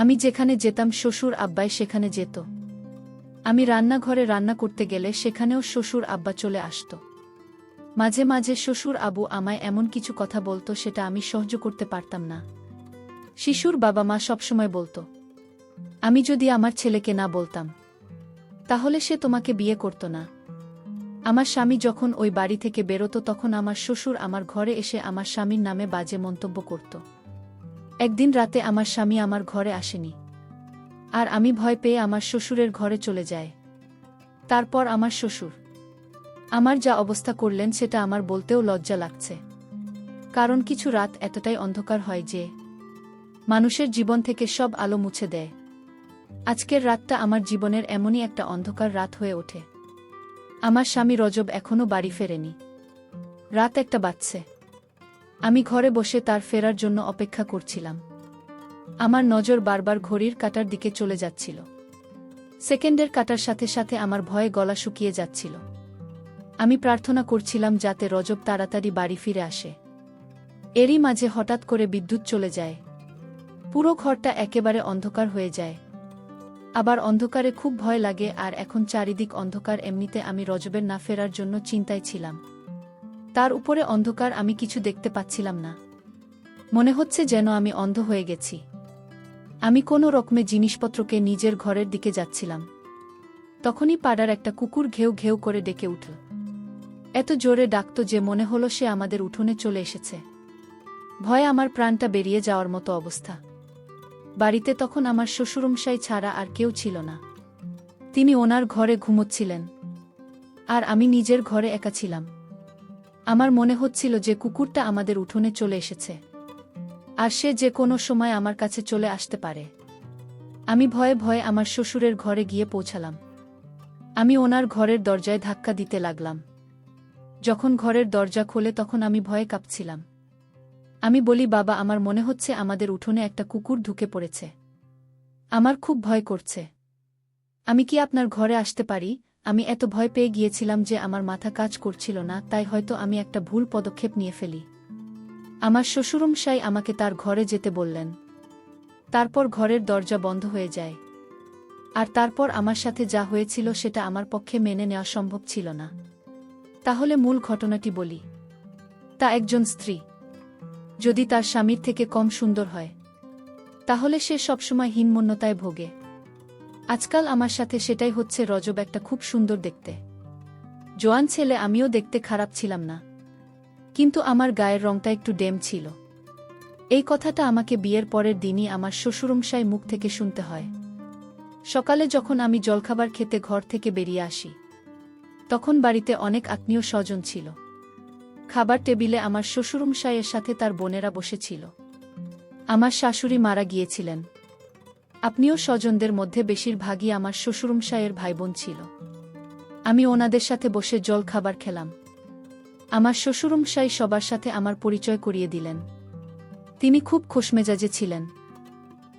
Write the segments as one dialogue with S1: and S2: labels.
S1: আমি যেখানে যেতাম শ্বশুর আব্বাই সেখানে যেত। আমি রান্নাঘরে রান্না করতে গেলে সেখানেও শ্বশুর আব্বা চলে আসত। মাঝে মাঝে শ্বশুর আবু আমায় এমন কিছু কথা বলতো সেটা আমি সহ্য করতে পারতাম না। শিশুর বাবা মা সবসময় বলতো, আমি যদি আমার ছেলেকে না বলতাম তাহলে সে তোমাকে বিয়ে করত না। আমার স্বামী যখন ওই বাড়ি থেকে বেরোতো তখন আমার শ্বশুর আমার ঘরে এসে আমার স্বামীর নামে বাজে মন্তব্য করত। একদিন রাতে আমার স্বামী আমার ঘরে আসেনি, আর আমি ভয় পেয়ে আমার শ্বশুরের ঘরে চলে যাই। তারপর আমার শ্বশুর আমার যা অবস্থা করলেন সেটা আমার বলতেও লজ্জা লাগছে, কারণ কিছু রাত এতটাই অন্ধকার হয় যে মানুষের জীবন থেকে সব আলো মুছে দেয়। আজকের রাতটা আমার জীবনের এমনই একটা অন্ধকার রাত হয়ে ওঠে। আমার স্বামী রজব এখনো বাড়ি ফেরেনি। রাত 1টা বাজছে। আমি ঘরে বসে তার ফেরার জন্য অপেক্ষা করছিলাম। আমার নজর বারবার ঘড়ির কাঁটার দিকে চলে যাচ্ছিল। সেকেন্ডের কাঁটার সাথে সাথে আমার ভয়ে গলা শুকিয়ে যাচ্ছিল। আমি প্রার্থনা করছিলাম যাতে রজব তাড়াতাড়ি বাড়ি ফিরে আসে। এরই মাঝে হঠাৎ করে বিদ্যুৎ চলে যায়। পুরো ঘরটা একেবারে অন্ধকার হয়ে যায়। আবার অন্ধকারে খুব ভয় লাগে, আর এখন চারিদিক অন্ধকার। এমনিতে আমি রজবের না ফেরার জন্য চিন্তায় ছিলাম। তার উপরে অন্ধকার, আমি কিছু দেখতে পাচ্ছিলাম না। মনে হচ্ছে যেন আমি অন্ধ হয়ে গেছি। আমি কোনো রকমে জিনিসপত্রকে নিজের ঘরের দিকে যাচ্ছিলাম। তখনই পাড়ার একটা কুকুর ঘেউ ঘেউ করে ডেকে উঠল। এত জোরে ডাকত যে মনে হলো সে আমাদের উঠোনে চলে এসেছে। ভয়ে আমার প্রাণটা বেরিয়ে যাওয়ার মতো অবস্থা। বাড়িতে তখন আমার শ্বশুরমশাই ছাড়া আর কেউ ছিল না। তিনি ওনার ঘরে ঘুমোচ্ছিলেন, আর আমি নিজের ঘরে একা ছিলাম। আমার মনে হচ্ছিল যে কুকুরটা আমাদের উঠোনে চলে এসেছে, আর সে যে কোনো সময় আমার কাছে চলে আসতে পারে। আমি ভয়ে ভয়ে আমার শ্বশুরের ঘরে গিয়ে পৌঁছালাম। আমি ওনার ঘরের দরজায় ধাক্কা দিতে লাগলাম। যখন ঘরের দরজা খোলে তখন আমি ভয়ে কাঁপছিলাম। আমি বলি, বাবা, আমার মনে হচ্ছে আমাদের উঠোনে একটা কুকুর ঢুকে পড়েছে। আমার খুব ভয় করছে। আমি কি আপনার ঘরে আসতে পারি? আমি এত ভয় পেয়ে গিয়েছিলাম যে আমার মাথা কাজ করছিল না, তাই হয়তো আমি একটা ভুল পদক্ষেপ নিয়ে ফেলি। আমার শ্বশুরমশাই আমাকে তার ঘরে যেতে বললেন। তারপর ঘরের দরজা বন্ধ হয়ে যায়। আর তারপর আমার সাথে যা হয়েছিল সেটা আমার পক্ষে মেনে নেওয়া সম্ভব ছিল না। তাহলে মূল ঘটনাটি বলি। তা একজন স্ত্রী যদি তার স্বামীর থেকে কম সুন্দর হয়, তাহলে সে সবসময় হীনমন্যতায় ভোগে। আজকাল আমার সাথে সেটাই হচ্ছে। রজব একটা খুব সুন্দর দেখতে জোয়ান ছেলে। আমিও দেখতে খারাপ ছিলাম না, কিন্তু আমার গায়ের রংটা একটু ডেম ছিল। এই কথাটা আমাকে বিয়ের পরের দিনই আমার শ্বশুরমশাই মুখ থেকে শুনতে হয়। সকালে যখন আমি জলখাবার খেতে ঘর থেকে বেরিয়ে আসি, তখন বাড়িতে অনেক আত্মীয় স্বজন ছিল। খাবার টেবিলে আমার শ্বশুরমশাইয়ের সাথে তার বোনেরা বসেছিল। আমার শাশুড়ি মারা গিয়েছিলেন। আত্মীয় স্বজনদের মধ্যে বেশিরভাগই আমার শ্বশুরমশাইয়ের ভাইবোন ছিল। আমি ওনাদের সাথে বসে জল খাবার খেলাম। আমার শ্বশুরমশাই সবার সাথে আমার পরিচয় করিয়ে দিলেন। তিনি খুব খোশমেজাজে ছিলেন।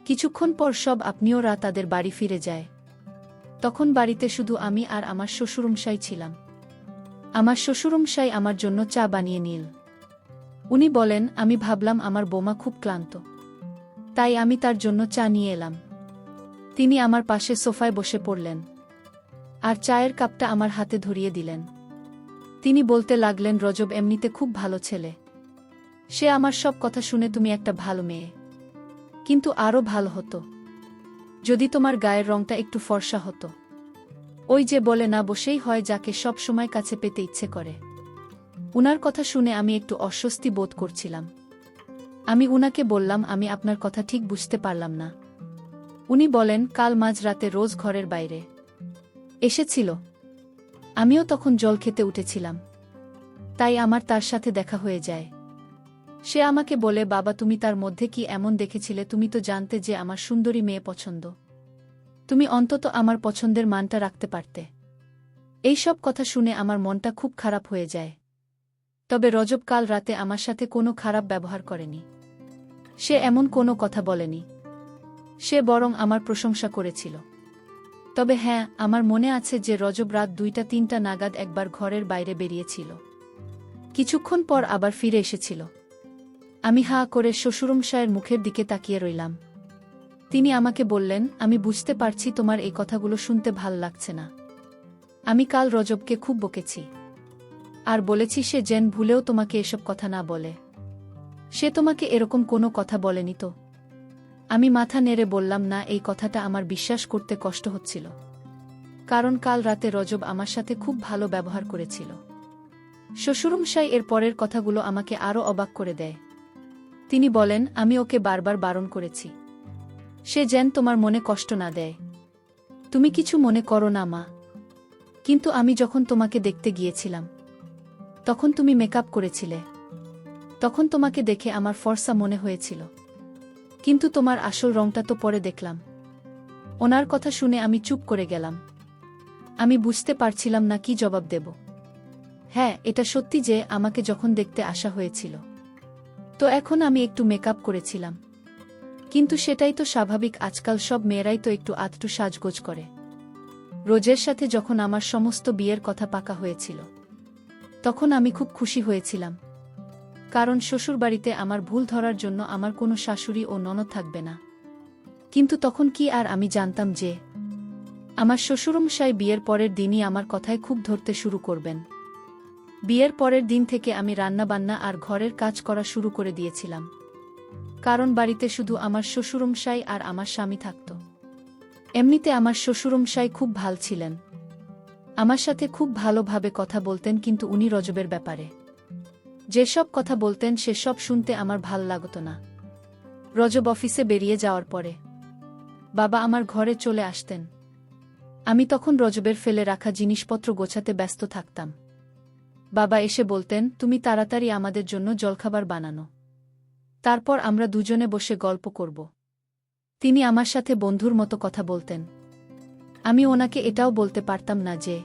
S1: কিছুক্ষণ পর সব আত্মীয়রা তাদের বাড়ি ফিরে যায়। তখন বাড়িতে শুধু আমি আর আমার শ্বশুরমশাই ছিলাম। আমার শ্বশুরমশাই আমার জন্য চা বানিয়ে নিল। উনি বলেন, আমি ভাবলাম আমার বৌমা খুব ক্লান্ত, তাই আমি তার জন্য চা নিয়ে এলাম। তিনি আমার পাশে সোফায় বসে পড়লেন, আর চায়ের কাপটা আমার হাতে ধরিয়ে দিলেন। তিনি বলতে লাগলেন, রজব এমনিতে খুব ভালো ছেলে। সে আমার সব কথা শুনে তুমি একটা ভালো মেয়ে, কিন্তু আরও ভালো হতো যদি তোমার গায়ের রংটা একটু ফর্সা হতো। ওই যে বলে না, বসেই হয় যাকে সব সময় কাছে পেতে ইচ্ছে করে। উনার কথা শুনে আমি একটু অস্বস্তি বোধ করছিলাম। আমি উনাকে বললাম, আমি আপনার কথা ঠিক বুঝতে পারলাম না। উনি বলেন, কাল মাঝরাতে রোজ ঘরের বাইরে এসেছিল। আমিও তখন জল খেতে উঠেছিলাম, তাই আমার তার সাথে দেখা হয়ে যায়। সে আমাকে বলে, বাবা, তুমি তার মধ্যে কি এমন দেখেছিলে? তুমি তো জানতে যে আমার সুন্দরী মেয়ে পছন্দ। তুমি অন্তত আমার পছন্দের মানটা রাখতে পারতে। এইসব কথা শুনে আমার মনটা খুব খারাপ হয়ে যায়। তবে রজব কাল রাতে আমার সাথে কোনো খারাপ ব্যবহার করেনি। সে এমন কোনো কথা বলেনি। সে বরং আমার প্রশংসা করেছিল। তবে হ্যাঁ, আমার মনে আছে যে রজব রাত 2টা-3টা নাগাদ একবার ঘরের বাইরে বেরিয়েছিল। কিছুক্ষণ পর আবার ফিরে এসেছিল। আমি হাঁ করে শ্বশুরমশায়ের মুখের দিকে তাকিয়ে রইলাম। তিনি আমাকে বললেন, আমি বুঝতে পারছি তোমার এই কথাগুলো শুনতে ভাল লাগছে না। আমি কাল রজবকে খুব বকেছি আর বলেছি সে যেন ভুলেও তোমাকে এসব কথা না বলে। সে তোমাকে এরকম কোনো কথা বলেনি তো? আমি মাথা নেড়ে বললাম, না, এই কথাটা আমার বিশ্বাস করতে কষ্ট হচ্ছিল, কারণ কাল রাতে রজব আমার সাথে খুব ভালো ব্যবহার করেছিল। শ্বশুরমশাই এর পরের কথাগুলো আমাকে আরও অবাক করে দেয়। তিনি বলেন, আমি ওকে বারবার বারণ করেছি সে যেন তোমার মনে কষ্ট না দেয়। তুমি কিছু মনে করো না মা। কিন্তু আমি যখন তোমাকে দেখতে গিয়েছিলাম তখন তুমি মেকআপ করেছিলে। তখন তোমাকে দেখে আমার ফর্সা মনে হয়েছিল, কিন্তু তোমার আসল রংটা তো পরে দেখলাম। ওনার কথা শুনে আমি চুপ করে গেলাম। আমি বুঝতে পারছিলাম না কি জবাব দেব। হ্যাঁ, এটা সত্যি যে আমাকে যখন দেখতে আসা হয়েছিল তো এখন আমি একটু মেকআপ করেছিলাম, কিন্তু সেটাই তো স্বাভাবিক। আজকাল সব মেয়েরাই তো একটু আধটু সাজগোজ করে। রোজের সাথে যখন আমার সমস্ত বিয়ের কথা পাকা হয়েছিল তখন আমি খুব খুশি হয়েছিলাম, কারণ শ্বশুরবাড়িতে আমার ভুল ধরার জন্য আমার কোনো শাশুড়ি ও ননদ থাকবে না। কিন্তু তখন কি আর আমি জানতাম যে আমার শ্বশুরমশাই বিয়ের পরের দিনই আমার কথায় খুব ধরতে শুরু করবেন। বিয়ের পরের দিন থেকে আমি রান্নাবান্না আর ঘরের কাজ করা শুরু করে দিয়েছিলাম, কারণ বাড়িতে শুধু আমার শ্বশুরমশাই আর আমার স্বামী থাকত। এমনিতে আমার শ্বশুরমশাই খুব ভাল ছিলেন, আমার সাথে খুব ভালোভাবে কথা বলতেন, কিন্তু উনি রজবের ব্যাপারে যেসব কথা বলতেন সেসব শুনতে আমার ভাল লাগত না। রজব অফিসে বেরিয়ে যাওয়ার পরে বাবা আমার ঘরে চলে আসতেন। আমি তখন রজবের ফেলে রাখা জিনিসপত্র গোছাতে ব্যস্ত থাকতাম। বাবা এসে বলতেন, তুমি তাড়াতাড়ি আমাদের জন্য জলখাবার বানানো, তারপর আমরা দুজনে বসে গল্প করব। তিনি আমার সাথে বন্ধুর মতো কথা বলতেন। আমি ওনাকে এটাও বলতে পারতাম না যে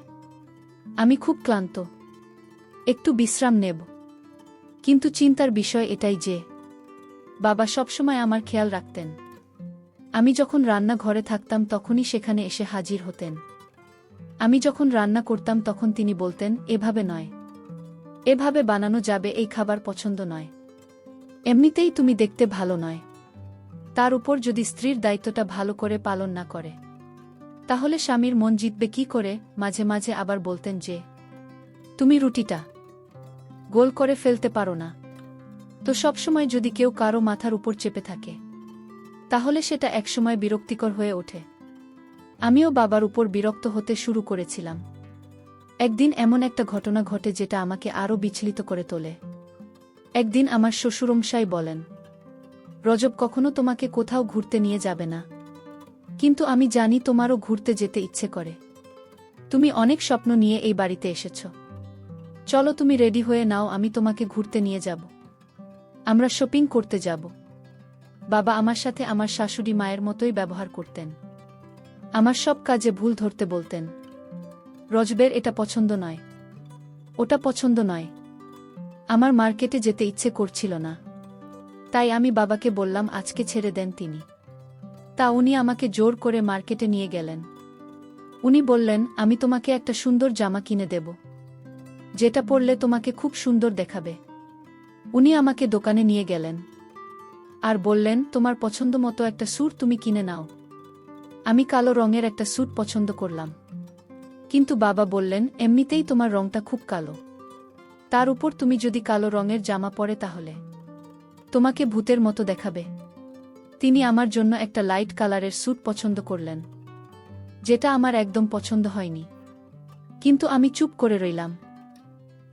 S1: আমি খুব ক্লান্ত, একটু বিশ্রাম নেব। কিন্তু চিন্তার বিষয় এটাই যে বাবা সবসময় আমার খেয়াল রাখতেন। আমি যখন রান্নাঘরে থাকতাম তখনই সেখানে এসে হাজির হতেন। আমি যখন রান্না করতাম তখন তিনি বলতেন, এভাবে নয়, এভাবে বানানো যাবে, এই খাবার পছন্দ নয়, এমনিতেই তুমি দেখতে ভালো নয়। তার উপর যদি স্ত্রীর দায়িত্বটা ভালো করে পালন না করে তাহলে স্বামীর মন জিতবে কি করে। মাঝে মাঝে আবার বলতেন যে তুমি রুটিটা গোল করে ফেলতে পারো না। তো সবসময় যদি কেউ কারো মাথার উপর চেপে থাকে তাহলে সেটা একসময় বিরক্তিকর হয়ে ওঠে। আমিও বাবার উপর বিরক্ত হতে শুরু করেছিলাম। একদিন এমন একটা ঘটনা ঘটে যেটা আমাকে আরও বিচলিত করে তোলে। একদিন আমার শ্বশুরমশাই বলেন, রজব কখনো তোমাকে কোথাও ঘুরতে নিয়ে যাবে না, কিন্তু আমি জানি তোমারও ঘুরতে যেতে ইচ্ছে করে। তুমি অনেক স্বপ্ন নিয়ে এই বাড়িতে এসেছ। চলো তুমি রেডি হয়ে নাও, আমি তোমাকে ঘুরতে নিয়ে যাব, আমরা শপিং করতে যাব। বাবা আমার সাথে আমার শাশুড়ি মায়ের মতোই ব্যবহার করতেন। আমার সব কাজে ভুল ধরতে বলতেন। রজবের এটা পছন্দ নয়, ওটা পছন্দ নয়। আমার মার্কেটে যেতে ইচ্ছে করছিল না, তাই আমি বাবাকে বললাম আজকে ছেড়ে দেন তিনি। তা উনি আমাকে জোর করে মার্কেটে নিয়ে গেলেন। উনি বললেন, আমি তোমাকে একটা সুন্দর জামা কিনে দেব, যেটা পরলে তোমাকে খুব সুন্দর দেখাবে। উনি আমাকে দোকানে নিয়ে গেলেন আর বললেন, তোমার পছন্দ মতো একটা স্যুট তুমি কিনে নাও। আমি কালো রঙের একটা স্যুট পছন্দ করলাম, কিন্তু বাবা বললেন, এমনিতেই তোমার রংটা খুব কালো, তার উপর তুমি যদি কালো রঙের জামা পরে তাহলে তোমাকে ভূতের মতো দেখাবে। তিনি আমার জন্য একটা লাইট কালারের স্যুট পছন্দ করলেন, যেটা আমার একদম পছন্দ হয়নি, কিন্তু আমি চুপ করে রইলাম।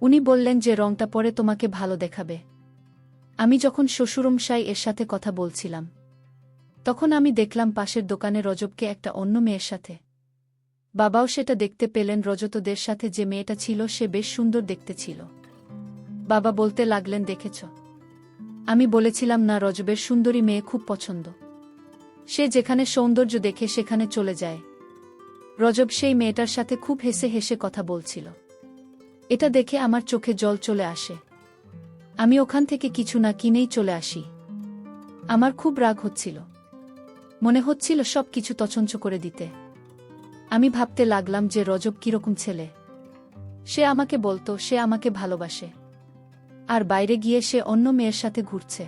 S1: উনি বললেন যে রংটা পরে তোমাকে ভালো দেখাবে। আমি যখন শ্বশুরমশাই এর সাথে কথা বলছিলাম তখন আমি দেখলাম পাশের দোকানে রজবকে একটা অন্য মেয়ের সাথে। বাবাও সেটা দেখতে পেলেন। রজতদের সাথে যে মেয়েটা ছিল সে বেশ সুন্দর দেখতে ছিল। বাবা বলতে লাগলেন, দেখেছ, আমি বলেছিলাম না রজবের সুন্দরী মেয়ে খুব পছন্দ। সে যেখানে সৌন্দর্য দেখে সেখানে চলে যায়। রজব সেই মেয়েটার সাথে খুব হেসে হেসে কথা বলছিল। এটা দেখে আমার চোখে জল চলে আসে। আমি ওখান থেকে কিছু না কিনেই চলে আসি। আমার খুব রাগ হচ্ছিল, মনে হচ্ছিল সব কিছু তছনছ করে দিতে। আমি ভাবতে লাগলাম যে রজব কিরকম ছেলে। সে আমাকে বলতো সে আমাকে ভালোবাসে, আর বাইরে গিয়ে সে অন্য মেয়ের সাথে ঘুরছে।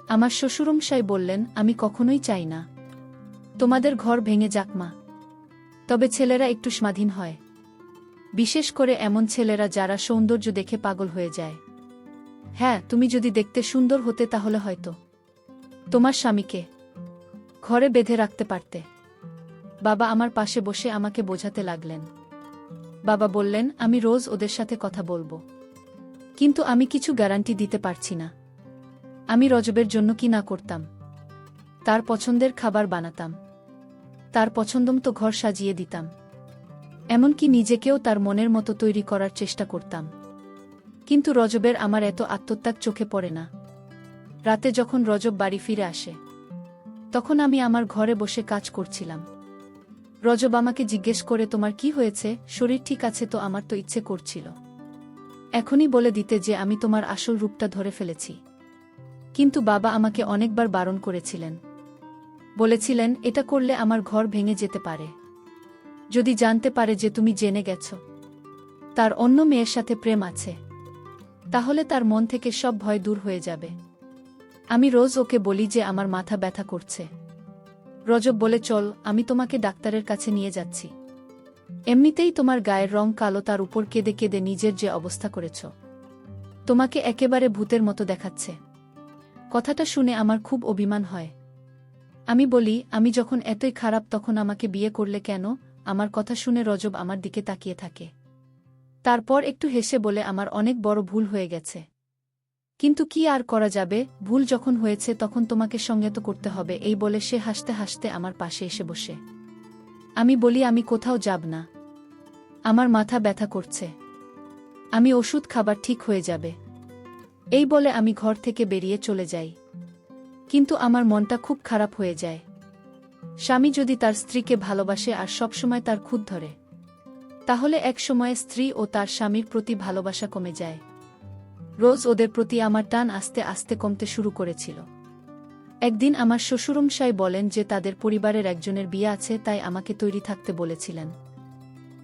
S1: আমার শ্বশুরমশাই বললেন, আমি কখনোই চাই না তোমাদের ঘর ভেঙে যাক মা। তবে ছেলেরা একটু স্বাধীন হয়, বিশেষ করে এমন ছেলেরা যারা সৌন্দর্য দেখে পাগল হয়ে যায়। হ্যাঁ, তুমি যদি দেখতে সুন্দর হতে তাহলে হয়তো তোমার স্বামীকে ঘরে বেঁধে রাখতে পারতে। বাবা আমার পাশে বসে আমাকে বোঝাতে লাগলেন। বাবা বললেন, আমি রোজ ওদের সাথে কথা বলবো, কিন্তু আমি কিছু গ্যারান্টি দিতে পারছি না। আমি রজবের জন্য কি না করতাম। তার পছন্দের খাবার বানাতাম, তার পছন্দমতো ঘর সাজিয়ে দিতাম, এমনকি নিজেকেও তার মনের মতো তৈরি করার চেষ্টা করতাম। কিন্তু রজবের আমার এত আত্মত্যাগ চোখে পড়ে না। রাতে যখন রজব বাড়ি ফিরে আসে, তখন আমি আমার ঘরে বসে কাজ করছিলাম। রজব আমাকে জিজ্ঞেস করে, তোমার কি হয়েছে, শরীর ঠিক আছে তো? আমার তো ইচ্ছে করছিল এখনই বলে দিতে যে আমি তোমার আসল রূপটা ধরে ফেলেছি, কিন্তু বাবা আমাকে অনেকবার বারণ করেছিলেন। বলেছিলেন, এটা করলে আমার ঘর ভেঙে যেতে পারে। যদি জানতে পারে যে তুমি জেনে গেছ তার অন্য মেয়ের সাথে প্রেম আছে, তাহলে তার মন থেকে সব ভয় দূর হয়ে যাবে। আমি রোজ ওকে বলি যে আমার মাথা ব্যথা করছে। রজব বলে, চল, আমি তোমাকে ডাক্তারের কাছে নিয়ে যাচ্ছি। এমনিতেই তোমার গায়ের রং কালো, তার উপর কেঁদে কেঁদে নিজের যে অবস্থা করেছ, তোমাকে একেবারে ভূতের মতো দেখাচ্ছে। কথাটা শুনে আমার খুব অভিমান হয়। আমি বলি, আমি যখন এতই খারাপ তখন আমাকে বিয়ে করলে কেন? আমার কথা শুনে রজব আমার দিকে তাকিয়ে থাকে। তারপর একটু হেসে বলে, আমার অনেক বড় ভুল হয়ে গেছে, কিন্তু কি আর করা যাবে, ভুল যখন হয়েছে তখন তোমাকে সঙ্গে তো করতে হবে। এই বলে সে হাসতে হাসতে আমার পাশে এসে বসে। আমি বলি, আমি কোথাও যাব না, আমার মাথা ব্যথা করছে, আমি ওষুধ খাবার ঠিক হয়ে যাবে। এই বলে আমি ঘর থেকে বেরিয়ে চলে যাই। কিন্তু আমার মনটা খুব খারাপ হয়ে যায়। স্বামী যদি তার স্ত্রীকে ভালোবাসে আর সবসময় তার খুঁত ধরে, তাহলে এক সময়ে স্ত্রী ও তার স্বামীর প্রতি ভালোবাসা কমে যায়। রোজ ওদের প্রতি আমার টান আস্তে আস্তে কমতে শুরু করেছিল। একদিন আমার শ্বশুরমশাই বলেন যে তাদের পরিবারের একজনের বিয়ে আছে, তাই আমাকে তৈরি থাকতে বলেছিলেন।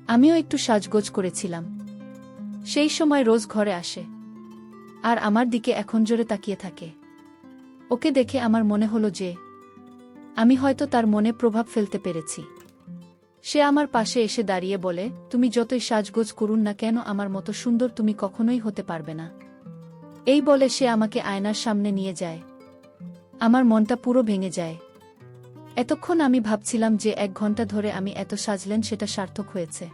S1: আমিও একটু সাজগোজ করেছিলাম। সেই সময় রোজ ঘরে আসে আর আমার দিকে এখন জোরে তাকিয়ে থাকে। ওকে দেখে আমার মনে হলো যে আমি হয়তো তার মনে প্রভাব ফেলতে পেরেছি। সে আমার পাশে এসে দাঁড়িয়ে বলে, তুমি যতই সাজগোজ করুন না কেন, আমার মতো সুন্দর তুমি কখনোই হতে পারবে না। এই বলে সে আমাকে আয়নার সামনে নিয়ে যায়। আমার মনটা পুরো ভেঙে যায়। এতক্ষণ আমি ভাবছিলাম যে 1 ঘন্টা ধরে আমি এত সাজলেন সেটা সার্থক হয়েছে।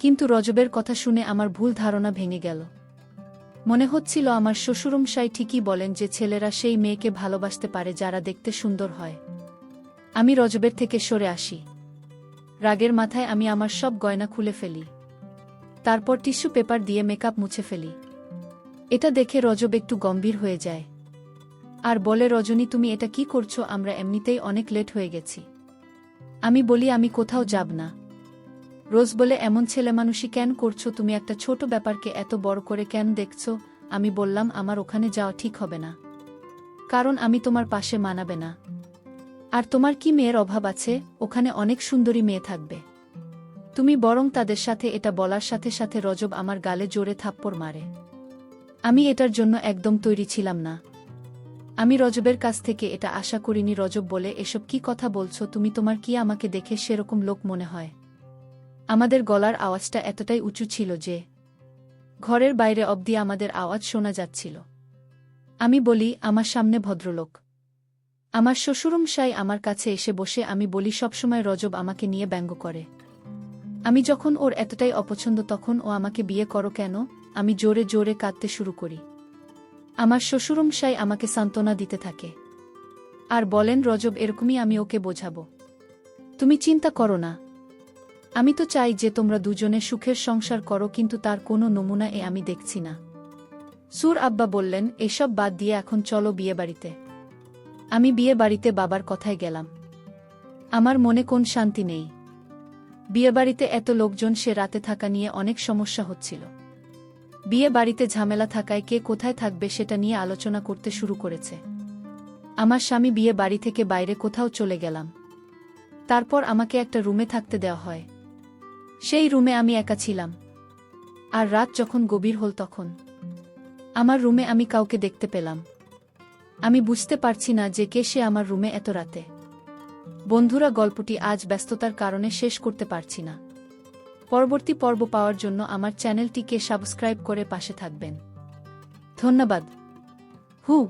S1: কিন্তু রজবের কথা শুনে আমার ভুল ধারণা ভেঙে গেল। মনে হচ্ছিল আমার শ্বশুরমশাই ঠিকই বলেন যে ছেলেরা সেই মেয়েকে ভালোবাসতে পারে যারা দেখতে সুন্দর হয়। আমি রজবের থেকে সরে আসি। রাগের মাথায় আমি আমার সব গয়না খুলে ফেলি। তারপর টিস্যু পেপার দিয়ে মেকআপ মুছে ফেলি। এটা দেখে রজব একটু গম্ভীর হয়ে যায় আর বলে, রজনী, তুমি এটা কি করছো? আমরা এমনিতেই অনেক লেট হয়ে গেছি। আমি বলি, আমি কোথাও যাব না। রোজ বলে, এমন ছেলেমানুষি কেন করছো তুমি? একটা ছোট ব্যাপারকে এত বড় করে কেন দেখছো? আমি বললাম, আমার ওখানে যাওয়া ঠিক হবে না, কারণ আমি তোমার পাশে মানাবে না। আর তোমার কি মেয়ের অভাব আছে? ওখানে অনেক সুন্দরী মেয়ে থাকবে, তুমি বরং তাদের সাথে। এটা বলার সাথে সাথে রজব আমার গালে জোরে থাপ্পড় মারে। আমি এটার জন্য একদম তৈরি ছিলাম না। আমি রজবের কাছ থেকে এটা আশা করিনি। রজব বলে, এসব কি কথা বলছো তুমি? তোমার কি আমাকে দেখে সেরকম লোক মনে হয়? আমাদের গলার আওয়াজটা এতটাই উঁচু ছিল যে ঘরের বাইরে অবধি আমাদের আওয়াজ শোনা যাচ্ছিল। আমি বলি, আমার সামনে ভদ্রলোক। আমার শ্বশুরমশাই আমার কাছে এসে বসে। আমি বলি, সবসময় রজব আমাকে নিয়ে ব্যঙ্গ করে। আমি যখন ওর এতটাই অপছন্দ তখন ও আমাকে বিয়ে করো কেন? আমি জোরে জোরে কাঁদতে শুরু করি। আমার শ্বশুরমশাই আমাকে সান্ত্বনা দিতে থাকে আর বলেন, রজব এরকমই, আমি ওকে বোঝাবো, তুমি চিন্তা করো না। আমি তো চাই যে তোমরা দুজনে সুখের সংসার করো, কিন্তু তার কোনো নমুনা আমি দেখছি না। সুর আব্বা বললেন, এসব বাদ দিয়ে এখন চলো বিয়ে বাড়িতে। আমি বিয়ে বাড়িতে বাবার কথায় গেলাম। আমার মনে কোন শান্তি নেই। বিয়ে বাড়িতে এত লোকজন, সে রাতে থাকা নিয়ে অনেক সমস্যা হচ্ছিল। বিয়ে বাড়িতে ঝামেলা থাকায় কে কোথায় থাকবে সেটা নিয়ে আলোচনা করতে শুরু করেছে। আমার স্বামী বিয়ে বাড়ি থেকে বাইরে কোথাও চলে গেলাম। তারপর আমাকে একটা রুমে থাকতে দেওয়া হয়। সেই রুমে আমি একা ছিলাম। আর রাত যখন গভীর হল তখন আমার রুমে আমি কাউকে দেখতে পেলাম। আমি বুঝতে পারছি না যে কে সে আমার রুমে এত রাতে। বন্ধুরা, গল্পটি আজ ব্যস্ততার কারণে শেষ করতে পারছি না। পরবর্তী পর্ব পাওয়ার জন্য আমার চ্যানেলটিকে সাবস্ক্রাইব করে পাশে থাকবেন। ধন্যবাদ। হু।